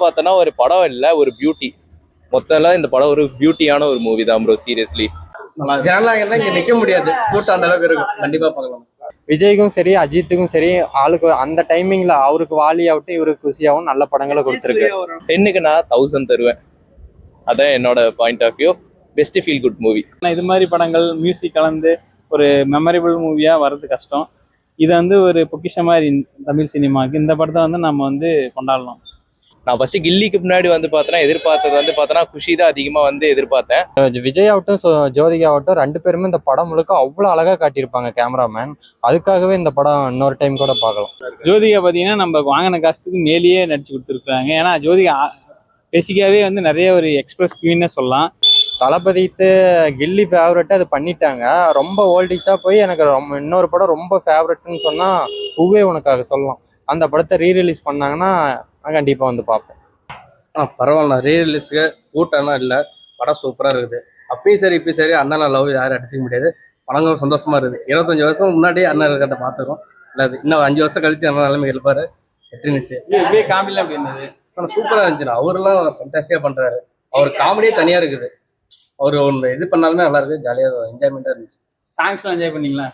பார்த்தோன்னா ஒரு படம் இல்லை, ஒரு பியூட்டி. மொத்தம்லாம் இந்த படம் ஒரு பியூட்டியான ஒரு மூவி தான் ப்ரோ. சீரியஸ்லி ஜனநாயகம் இங்க நிக்க முடியாது, கூட்டம் அந்த அளவுக்கு இருக்கும். கண்டிப்பா பார்க்கலாம். விஜய்க்கும் சரி அஜித்துக்கும் சரி ஆளுக்கு அந்த டைமிங்ல அவருக்கு வாலி ஆகட்டும் இவருக்கு குஷியாகவும் நல்ல படங்களை கொடுத்துருக்கு. 10க்கு நான் 1000 தருவேன். அதான் என்னோட point of view. Best feel good movie. இது மாதிரி படங்கள் மியூசிக் கலந்து ஒரு மெமரபிள் மூவியா வர்றது கஷ்டம். இது வந்து ஒரு பொக்கிஷ மாதிரி தமிழ் சினிமாவுக்கு. இந்த படத்தை வந்து நம்ம வந்து கொண்டாடலாம். நான் ஃபர்ஸ்ட் கில்லிக்கு முன்னாடி வந்து பார்த்தேன்னா எதிர்பார்த்தது வந்து பார்த்தோன்னா குஷி தான் அதிகமாக வந்து எதிர்பார்த்தேன். விஜய் ஆகட்டும் ஜோதிகா ஆகட்டும் 2 பேருமே இந்த படம் முழுக்க அவ்வளோ அழகா காட்டியிருப்பாங்க கேமராமேன். அதுக்காகவே இந்த படம் இன்னொரு டைம் கூட பார்க்கலாம். ஜோதிகா பார்த்தீங்கன்னா நம்ம வாங்கின காசுக்கு மேலேயே நடிச்சு கொடுத்துருக்காங்க. ஏன்னா ஜோதிகா பேசிக்காவே வந்து நிறைய ஒரு எக்ஸ்பிரஸ் குவீன்னு சொல்லலாம். தளபதித்து கில்லி ஃபேவரட்டு அது பண்ணிட்டாங்க. ரொம்ப ஓல்டிஷாக போய் எனக்கு இன்னொரு படம் ரொம்ப ஃபேவரட்னு சொன்னால் பூவே உனக்காக சொல்லலாம். அந்த படத்தை ரீரிலீஸ் பண்ணாங்கன்னா நான் கண்டிப்பாக வந்து பார்ப்பேன். பரவாயில்ல, ரீரிலீஸுக்கு கூட்டம்லாம் இல்லை, படம் சூப்பராக இருக்குது. அப்பயும் சரி இப்பயும் சரி அண்ணன் லவ் யாரும் அடிச்சிக்க முடியாது. படங்கள் சந்தோஷமா இருக்குது. 25 வருஷம் முன்னாடி அண்ணன் இருக்கிறத பார்த்துருக்கோம். இல்லை இன்னும் 5 வருஷம் கழிச்சு அண்ணன் நிலைமை இருப்பாரு. வெற்றி நிச்சயம். காமெடியில் அப்படி இருந்தது, ஆனால் சூப்பராக இருந்துச்சுண்ணா. அவரெல்லாம் ஃபண்டாஸ்டிக்காக பண்ணுறாரு. அவர் காமெடியே தனியாக இருக்குது. அவர் ஒன்று இது பண்ணாலுமே நல்லா இருக்கு, ஜாலியாக என்ஜாய்மெண்ட்டாக இருந்துச்சு. சாங்ஸ்லாம் என்ஜாய் பண்ணீங்களா?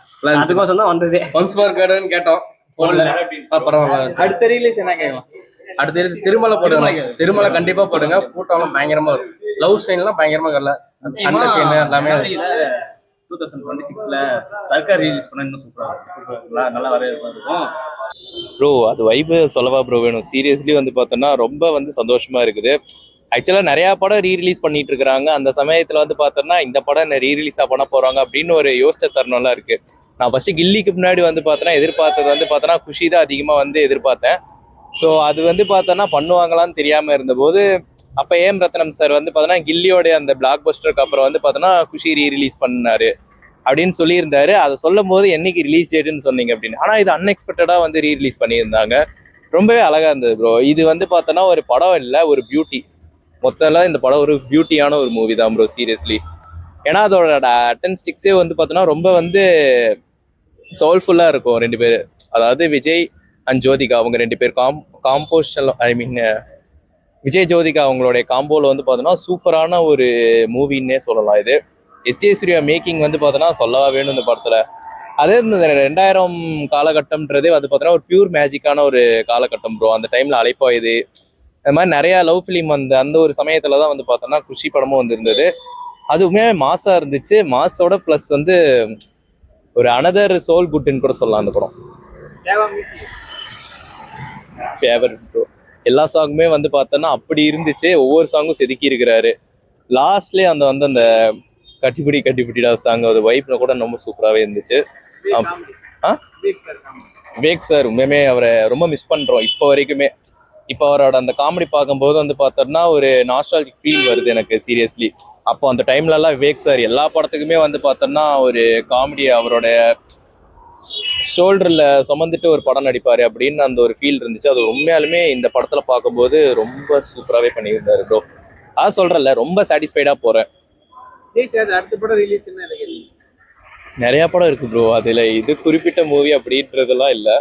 அதுக்கோசம் தான் வந்ததே. ஒன்ஸ் மார்க் கார்டுன்னு கேட்டோம். பரவாயில்ல. அடுத்த ரீலீஸ் என்ன கேட்கலாம்? அடுத்த ரீலீஸ் திருமலை போடுங்க. திருமலை கண்டிப்பா போடுங்க. கூட்டம் பயங்கரமா இருக்கும். லவ் சீன்லாம் பயங்கரமா வரல. சண்டை சீன் எல்லாமே 2026ல சர்க்கார் ரிலீஸ் பண்ணா இன்னும் சூப்பரா இருக்கும். நல்லா வரவேற்பா இருக்கும் ப்ரோ. அது வைபு சொல்லவா ப்ரோ வேணும். சீரியஸ்லி வந்து பார்த்தோன்னா ரொம்ப வந்து சந்தோஷமா இருக்குது. ஆக்சுவலாக நிறையா படம் ரீரிலீஸ் பண்ணிட்டு இருக்கிறாங்க. அந்த சமயத்தில் வந்து பார்த்தோன்னா இந்த படம் என்ன ரீரிலீஸாக பண்ண போகிறாங்க அப்படின்னு ஒரு யோசிச்ச தருணம்லாம் இருக்குது. நான் ஃபஸ்ட்டு கில்லிக்கு முன்னாடி வந்து பார்த்தோன்னா எதிர்பார்த்தது வந்து பார்த்தோன்னா குஷி தான் அதிகமாக வந்து எதிர்பார்த்தேன். ஸோ அது வந்து பார்த்தோன்னா பண்ணுவாங்களான்னு தெரியாமல் இருந்தபோது அப்போ ஏம் ரத்னம் சார் வந்து பார்த்தோன்னா கில்லியோடைய அந்த பிளாக் பஸ்டருக்கு அப்புறம் வந்து பார்த்தோன்னா குஷி ரீரிலீஸ் பண்ணாரு அப்படின்னு சொல்லியிருந்தாரு. அதை சொல்லும் போது என்னைக்கு ரிலீஸ் டேட்டுன்னு சொன்னீங்க அப்படின்னு. ஆனால் இது அன்எக்ஸ்பெக்டடாக வந்து ரீரிலீஸ் பண்ணியிருந்தாங்க. ரொம்பவே அழகாக இருந்தது ப்ரோ. இது வந்து பார்த்தோன்னா ஒரு படம் இல்லை, ஒரு பியூட்டி. மொத்தம்லாம் இந்த படம் ஒரு பியூட்டியான ஒரு மூவி தான் ப்ரோ. சீரியஸ்லி ஏன்னா அதோட அட்டன்ஸ்டிக்ஸே வந்து பார்த்தோன்னா ரொம்ப வந்து சோல்ஃபுல்லாக இருக்கும். 2 பேர், அதாவது விஜய் அண்ட் ஜோதிகா, அவங்க 2 பேர் காம்போஷன் விஜய் ஜோதிகா அவங்களுடைய காம்போவில் வந்து பார்த்தோன்னா சூப்பரான ஒரு மூவின்னே சொல்லலாம். இது எஸ்ஜே சூர்யா மேக்கிங் வந்து பார்த்தோன்னா சொல்லவா வேணும் இந்த படத்தில். அதே இந்த 2000 காலகட்டம்ன்றதே வந்து பார்த்தோன்னா ஒரு பியூர் மேஜிக்கான ஒரு காலகட்டம் ப்ரோ. அந்த டைமில் அழைப்பா இது அது மாதிரி நிறையா லவ் ஃபிலிம் அந்த ஒரு சமயத்தில் தான் வந்து பார்த்தோன்னா குஷி படமும் வந்துருந்தது. அதுவுமே மாசாக இருந்துச்சு. மாஸோட ப்ளஸ் வந்து ஒரு அனதர் சோல் குட்ன்னு கூட சொல்லலாம் அந்த படம். Favourite bro. எல்லா சாங்குமே வந்து பார்த்தோன்னா அப்படி இருந்துச்சு. ஒவ்வொரு சாங்கும் செதுக்கி இருக்கிறாரு. லாஸ்ட்லேயே அந்த கட்டிப்பிடிடா சாங் அது வைப்ல கூட ரொம்ப சூப்பராகவே இருந்துச்சு. விவேக் சார் உண்மையுமே அவரை ரொம்ப மிஸ் பண்ணுறோம் இப்போ வரைக்குமே. இப்போ அவரோட அந்த காமெடி பார்க்கும்போது வந்து பார்த்தோம்னா ஒரு நாஸ்டால்ஜிக் ஃபீல் வருது எனக்கு. சீரியஸ்லி அப்போ அந்த டைம்லலாம் விவேக் சார் எல்லா படத்துக்குமே வந்து பார்த்தோம்னா ஒரு காமெடி அவரோட ஷோல்டரில் சுமந்துட்டு ஒரு படம் நடிப்பார் அப்படின்னு அந்த ஒரு ஃபீல் இருந்துச்சு. அது உண்மையாலுமே இந்த படத்தில் பார்க்கும்போது ரொம்ப சூப்பராகவே பண்ணியிருந்தாரு ப்ரோ. அதான் சொல்கிறேன்ல, ரொம்ப சாட்டிஸ்ஃபைடாக போகிறேன். அடுத்த படம் ரிலீஸ் நிறையா படம் இருக்குது ப்ரோ. அதில் இது குறிப்பிட்ட மூவி அப்படின்றதெல்லாம் இல்லை.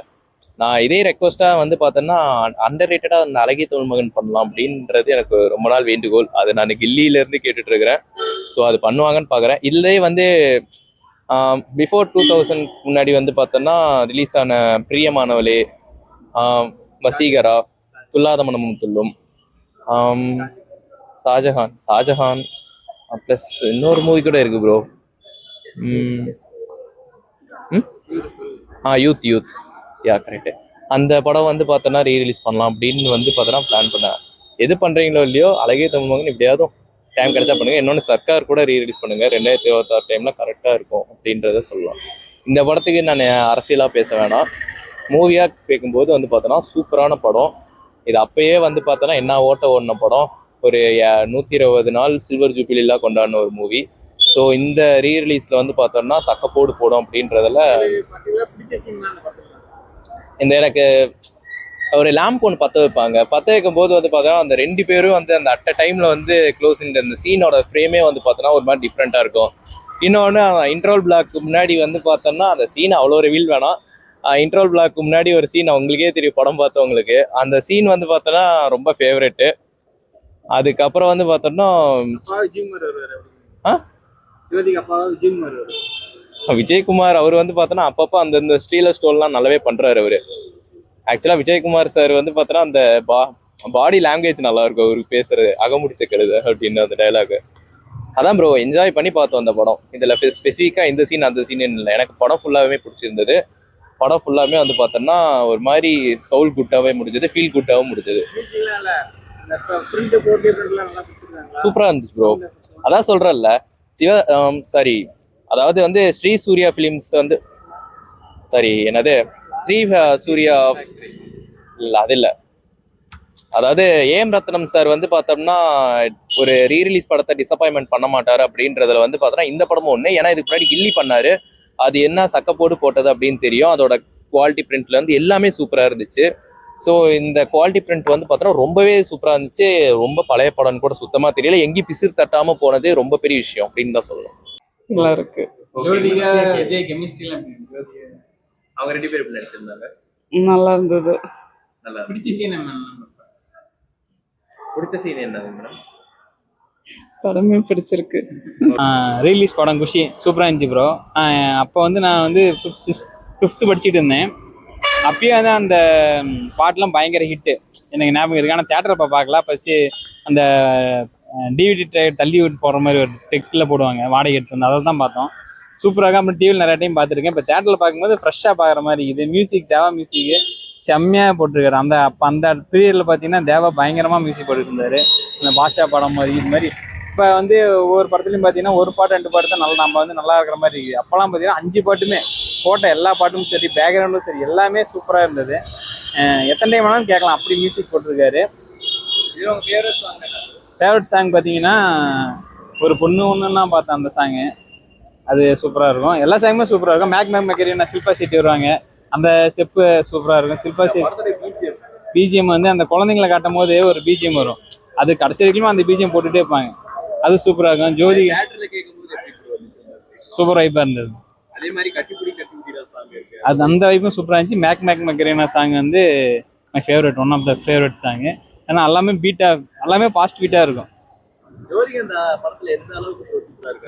நான் இதே ரெக்வஸ்ட்டாக வந்து பார்த்தோன்னா அண்டர் ரேட்டடாக அந்த அழகிய தமிழ் மகன் பண்ணலாம் அப்படின்றது எனக்கு ரொம்ப நாள் வேண்டுகோள். அது நான் கில்லியிலேருந்து கேட்டுட்ருக்கிறேன். ஸோ அது பண்ணுவாங்கன்னு பார்க்குறேன். இதுலேயே வந்து பிஃபோர் 2000 முன்னாடி வந்து பார்த்தோன்னா ரிலீஸ் ஆன பிரியமானவளே, வசீகரா, துல்லாத மனமும் துள்ளும், ஷாஜஹான் ப்ளஸ் இன்னொரு மூவி கூட இருக்குது ப்ரோ. யூத் யா கரெக்டு. அந்த படம் வந்து பார்த்தோன்னா ரீரிலீஸ் பண்ணலாம் அப்படின்னு வந்து பார்த்தோன்னா பிளான் பண்ணேன். எது பண்ணுறீங்களோ இல்லையோ அழகிய தமிழ் மகன் எப்படியாவது டைம் கிடைச்சா பண்ணுங்கள். இன்னொன்று சர்க்கார் கூட ரீரிலீஸ் பண்ணுங்கள். 2026 டைமில் கரெக்டாக இருக்கும் அப்படின்றத சொல்லலாம். இந்த படத்துக்கு நான் அரசியலாக பேச வேணாம். மூவியாக கேட்கும்போது வந்து பார்த்தோன்னா சூப்பரான படம். இது அப்பயே வந்து பார்த்தோன்னா என்ன ஓடின படம். ஒரு 120 நாள் சில்வர் ஜூபிலிலாம் கொண்டாடின ஒரு மூவி. ஸோ இந்த ரீரிலீஸில் வந்து பார்த்தோன்னா சக்கப்போடு போடும் அப்படின்றதில் இந்த எனக்கு ஒரு லேம்ப் ஒன்று பற்ற வைக்கும் போது வந்து பார்த்தோன்னா அந்த 2 பேரும் வந்து அந்த அட்ட டைமில் வந்து க்ளோஸ் இந்த சீனோட ஃப்ரேமே வந்து பார்த்தோன்னா ஒரு மாதிரி டிஃப்ரெண்ட்டாக இருக்கும். இன்னொன்று இன்ட்ரோல் பிளாக்கு முன்னாடி வந்து பார்த்தோன்னா அந்த சீனை அவ்வளோ ரிவீல் வேணாம். இன்ட்ரோல் பிளாக் முன்னாடி ஒரு சீன் உங்களுக்கே தெரியும், படம் பார்த்தவங்களுக்கு அந்த சீன் வந்து பார்த்தோன்னா ரொம்ப ஃபேவரெட்டு. அதுக்கப்புறம் வந்து பார்த்தோம்னா ஆ விஜயகுமார் அவர் வந்து பார்த்தோன்னா அப்பப்போ அந்தந்த ஸ்டீலர் ஸ்டோல்லாம் நல்லாவே பண்றாரு அவரு. ஆக்சுவலா விஜயகுமார் சார் வந்து பார்த்தோன்னா அந்த பாடி லாங்குவேஜ் நல்லா இருக்கும் அவருக்கு பேசுறது, அகமுடிச்ச கழுத அப்படின்னு அந்த டைலாக். அதான் ப்ரோ என்ஜாய் பண்ணி பார்த்தோம் அந்த படம். இதில் ஸ்பெசிஃபிக்காக இந்த சீன் அந்த சீன் இல்லை, எனக்கு படம் ஃபுல்லாகவே பிடிச்சிருந்தது. படம் ஃபுல்லாமே வந்து பார்த்தோன்னா ஒரு மாதிரி சவுல் குட்டாகவே முடிஞ்சது, ஃபீல் குட்டாகவும் முடிஞ்சது. சூப்பராக இருந்துச்சு ப்ரோ. அதான் சொல்கிறேன்ல சாரி, அதாவது வந்து ஸ்ரீ சூர்யா ஃபிலிம்ஸ் வந்து என்னது ஸ்ரீ சூர்யா இல்லை அது இல்லை, அதாவது ஏஎம் ரத்னம் சார் வந்து பார்த்தோம்னா ஒரு ரீரிலீஸ் படத்தை டிசப்பாயின்மெண்ட் பண்ண மாட்டாரு அப்படின்றதுல வந்து பார்த்தோன்னா இந்த படமும் ஒன்று. ஏன்னா இதுக்கு முன்னாடி கில்லி பண்ணாரு, அது என்ன சக்கப்போடு போட்டது அப்படின்னு தெரியும். அதோட குவாலிட்டி பிரிண்ட்ல இருந்து எல்லாமே சூப்பராக இருந்துச்சு. ஸோ இந்த குவாலிட்டி பிரிண்ட் வந்து பார்த்தோன்னா ரொம்பவே சூப்பராக இருந்துச்சு. ரொம்ப பழைய படம்னு கூட சுத்தமாக தெரியல, எங்கேயும் பிசிறு தட்டாமல் போனது ரொம்ப பெரிய விஷயம் அப்படின்னு தான் சொல்லணும். நல்லா இருக்கு. அவங்க 2 பேரும் எப்படி நடிச்சிருந்தாங்க? நல்லா இருந்தது. நல்லா பிடிச்ச சீன் என்ன மேடம்? படமே பிடிச்சிருக்கு. ரீலீஸ் படம் குஷி சூப்பராக இருந்துச்சு ப்ரோ. அப்போ வந்து நான் வந்து 5th படிச்சுட்டு இருந்தேன். அப்பயே வந்து அந்த பாட்டெலாம் பயங்கர ஹிட்டு எனக்கு ஞாபகம் இருக்குது. ஆனால் தேட்டரை பார்க்கல, அப்போ அந்த டிவிடி தள்ளி விட்டு போடுற மாதிரி ஒரு டெக்கில் போடுவாங்க, வாடகை எடுத்து வந்து அதை தான் பார்த்தோம். சூப்பராக. அப்புறம் டிவியில் நிறைய டைம் பார்த்துருக்கேன். இப்போ தேட்டரில் பார்க்கும்போது ஃப்ரெஷ்ஷாக பார்க்குற மாதிரி இது. மியூசிக் தேவா மியூசிக்கு செம்மையாக போட்டிருக்காரு. அந்த பீரியடில் பார்த்தீங்கன்னா தேவா பயங்கரமாக மியூசிக் போட்டுருந்தாரு. அந்த பாஷா படம் மாதிரி இது மாதிரி. இப்போ வந்து ஒவ்வொரு படத்துலையும் பார்த்தீங்கன்னா ஒரு பாட்டு 2 பாட்டு தான் நம்ம வந்து நல்லா இருக்கிற மாதிரி இருக்குது. அப்போல்லாம் பார்த்தீங்கன்னா 5 பாட்டுமே போட்ட எல்லா பாட்டும் சரி, பேக்ரவுண்டும் சரி, எல்லாமே சூப்பராக இருந்தது. எத்தனை டைம் வேணாலும் கேட்கலாம், அப்படி மியூசிக் போட்டிருக்காரு. ஃபேவரட் சாங் பார்த்தீங்கன்னா ஒரு பொண்ணு ஒன்றுன்னா பார்த்தேன், அந்த சாங்கு அது சூப்பராக இருக்கும். எல்லா சாங்குமே சூப்பராக இருக்கும். மேக் மெக்கரியன் சில்பா ஷெட்டி வருவாங்க, அந்த ஸ்டெப்பு சூப்பராக இருக்கும். சில்பா ஷெட்டி பிஜிஎம் வந்து அந்த குழந்தைங்களை காட்டும் போது ஒரு பிஜிஎம் வரும், அது கடைசி வரைக்கும் அந்த பிஜிஎம் போட்டுகிட்டே இருப்பாங்க, அது சூப்பராக இருக்கும். ஜோதி சூப்பர் வைப்பாக இருந்தது. அதே மாதிரி கட்டிப்பிடி அது அந்த வைப்பும் சூப்பராக இருந்துச்சு. மேக் மெக்கரியனா சாங் வந்து my favourite, one of the favourite song. ஏன்னா எல்லாமே எல்லாமே பாஸ்ட் பீட்டாக இருக்கும்.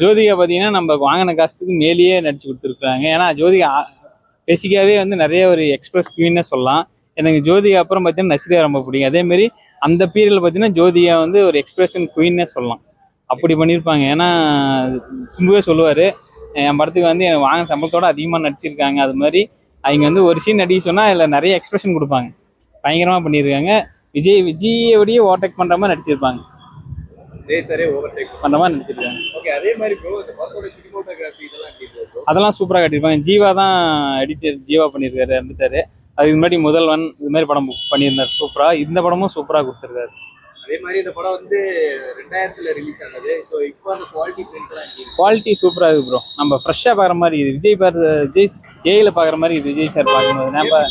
ஜோதிகா பார்த்தீங்கன்னா நம்ம வாங்கின காசுக்கு மேலேயே நடிச்சு கொடுத்துருக்குறாங்க. ஏன்னா ஜோதிகா பேசிக்காவே வந்து நிறைய ஒரு எக்ஸ்பிரஸ் குவீன்னே சொல்லலாம். எனக்கு ஜோதிகா அப்புறம் பார்த்தீங்கன்னா நஸ்ரியா ரொம்ப பிடிக்கும். அதேமாரி அந்த பீரியடில் பார்த்தீங்கன்னா ஜோதிகா வந்து ஒரு எக்ஸ்பிரஷன் குவீன்னே சொல்லலாம், அப்படி பண்ணியிருப்பாங்க. ஏன்னா சிம்புவே சொல்லுவார், என் படத்துக்கு வந்து எனக்கு வாங்கின சம்பளத்தோட அதிகமாக நடிச்சிருக்காங்க. அது மாதிரி அவங்க வந்து ஒரு சீன் நடிக்க சொன்னால் அதில் நிறைய எக்ஸ்பிரஷன் கொடுப்பாங்க, பயங்கரமாக பண்ணியிருக்காங்க. விஜயோடையே ஓவர்டேக் பண்ணுற மாதிரி நடிச்சிருப்பாங்க, பண்ணுற மாதிரி நடிச்சிருக்காங்க. அதே மாதிரி அதெல்லாம் சூப்பராக கட்டியிருப்பாங்க. ஜீவா தான் எடிட்டர், ஜீவா பண்ணியிருக்காரு, இருந்துட்டாரு. அதுக்கு முன்னாடி முதல்வன் இது மாதிரி படம் பண்ணியிருந்தார் சூப்பராக. இந்த படமும் சூப்பராக கொடுத்துருக்காரு. அதே மாதிரி இந்த படம் வந்து 2000 ரிலீஸ் ஆனது. ஸோ இப்போ அந்த குவாலிட்டி சூப்பராக இருக்குது ப்ரோ. நம்ம ஃப்ரெஷ்ஷாக பார்க்குற மாதிரி இது. விஜய் ஏயில் பார்க்குற மாதிரி இது. விஜய் சார் பார்க்கும்போது நம்ம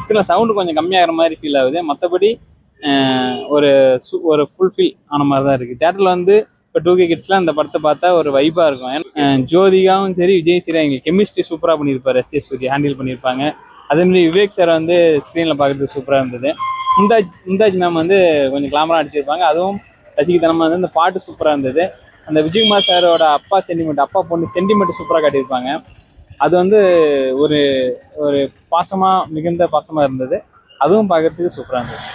இதில் சவுண்டு கொஞ்சம் கம்மியாகிற மாதிரி ஃபீல் ஆகுது. மற்றபடி ஒரு ஃபுல்ஃபில் ஆன மாதிரி தான் இருக்குது. தேட்டரில் வந்து இப்போ 2K கிட்ஸ்லாம் இந்த படத்தை பார்த்தா ஒரு வைப்பாக இருக்கும். ஜோதிகாவும் சரி, விஜய் சரி, அவங்க கெமிஸ்ட்ரி சூப்பராக பண்ணியிருப்பார். எஸ்ஜே சூர்யா ஹேண்டில் பண்ணியிருப்பாங்க. அதேமாதிரி விவேக் சார் வந்து ஸ்க்ரீனில் பார்க்குறதுக்கு சூப்பராக இருந்தது. மும்தாஜ் மேம் வந்து கொஞ்சம் கிளாமராக அடிச்சிருப்பாங்க, அதுவும் ரசிகத்தனமாக இருந்தது. அந்த பாட்டு சூப்பராக இருந்தது. அந்த விஜயகுமார் சாரோட அப்பா பொண்ணு சென்டிமெண்ட் சூப்பராக காட்டியிருப்பாங்க. அது வந்து ஒரு மிகுந்த பாசமாக இருந்தது. அதுவும் பார்க்கறதுக்கு சூப்பராக இருந்தது.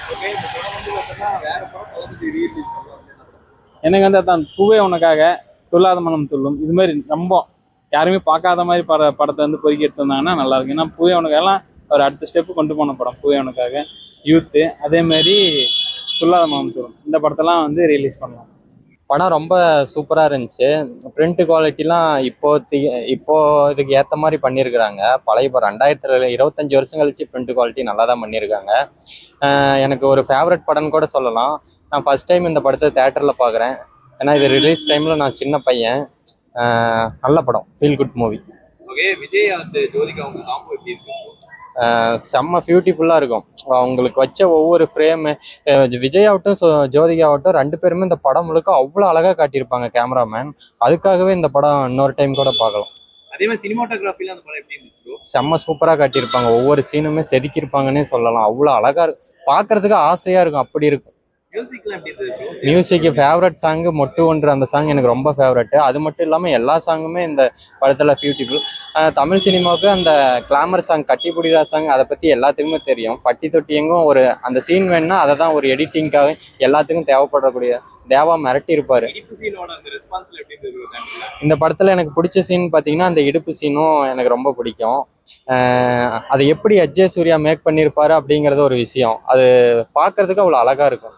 எனக்கு வந்து அதான் பூவே உனக்காக, துல்லாத மனம் துள்ளும், இது மாதிரி ரொம்ப யாருமே பார்க்காத மாதிரி படத்தை வந்து பொறுக்கி எடுத்து வந்தாங்கன்னா நல்லா இருக்கும். ஏன்னா பூவே உனக்காகலாம் ஒரு அடுத்த ஸ்டெப்பு கொண்டு போன படம் பூவே உனக்காக, யூத்து. அதேமாதிரி துல்லாத மனம் துள்ளும், இந்த படத்தெல்லாம் வந்து ரிலீஸ் பண்ணலாம். படம் ரொம்ப சூப்பராக இருந்துச்சு. பிரிண்ட் குவாலிட்டிலாம் இப்போ இதுக்கு ஏற்ற மாதிரி பண்ணியிருக்கிறாங்க. பழைய படம் 2025 வருஷம் கழிச்சு பிரிண்ட் குவாலிட்டி நல்லா தான் பண்ணியிருக்காங்க. எனக்கு ஒரு ஃபேவரட் படம்னு கூட சொல்லலாம். நான் ஃபர்ஸ்ட் டைம் இந்த படத்தை தேட்டரில் பார்க்குறேன். ஏன்னா இது ரிலீஸ் டைமில் நான் சின்ன பையன். நல்ல படம், feel good movie. Okay, Vijay அந்த ஜோதிகா அவங்க காம்போ எப்படி இருக்கு? செம்ம பியூட்டிஃபுல்லாக இருக்கும். அவங்களுக்கு வச்ச ஒவ்வொரு ஃப்ரேமு, விஜய் ஆகட்டும் ஜோதிகா ஆகட்டும், 2 பேருமே இந்த படம் முழுக்க அவ்வளோ அழகாக காட்டியிருப்பாங்க கேமராமேன். அதுக்காகவே இந்த படம் இன்னொரு டைம் கூட பார்க்கலாம். அதே மாதிரி சினிமாட்டோகிராஃபில அந்த படம் எப்படி இருந்துச்சு ப்ரோ? செம்ம சூப்பராக காட்டியிருப்பாங்க. ஒவ்வொரு சீனுமே செதுக்கியிருப்பாங்கன்னே சொல்லலாம். அவ்வளோ அழகா இருக்கும், பார்க்கறதுக்கு ஆசையா இருக்கும், அப்படி இருக்கும். மியூசிக்லாம் எப்படி இருந்தது ப்ரோ? மியூசிக் ஃபேவரட் சாங்கு மொட்டு ஒன்று, அந்த சாங் எனக்கு ரொம்ப ஃபேவரட். அது மட்டும் இல்லாமல் எல்லா சாங்குமே இந்த படத்தில் பியூட்டிஃபுல். தமிழ் சினிமாவுக்கு அந்த கிளாமர் சாங், கட்டி புடிதா சாங், அதை பற்றி எல்லாத்துக்குமே தெரியும். பட்டி தொட்டி எங்கும் ஒரு அந்த சீன் வேணும்னா அதை தான் ஒரு எடிட்டிங்காக எல்லாத்துக்கும் தேவைப்படக்கூடிய தேவா மிரட்டி இருப்பாரு. இடிப்பு சீனோட அந்த ரெஸ்பான்ஸ்ல எப்படி இருந்தது ப்ரோ தமிழ்ல? இந்த படத்தில் எனக்கு பிடிச்ச சீன் பார்த்தீங்கன்னா அந்த இடுப்பு சீனும் எனக்கு ரொம்ப பிடிக்கும். அதை எப்படி அஜய் சூர்யா மேக் பண்ணியிருப்பாரு அப்படிங்கிறது ஒரு விஷயம். அது பார்க்கறதுக்கு அவ்வளோ அழகா இருக்கும்.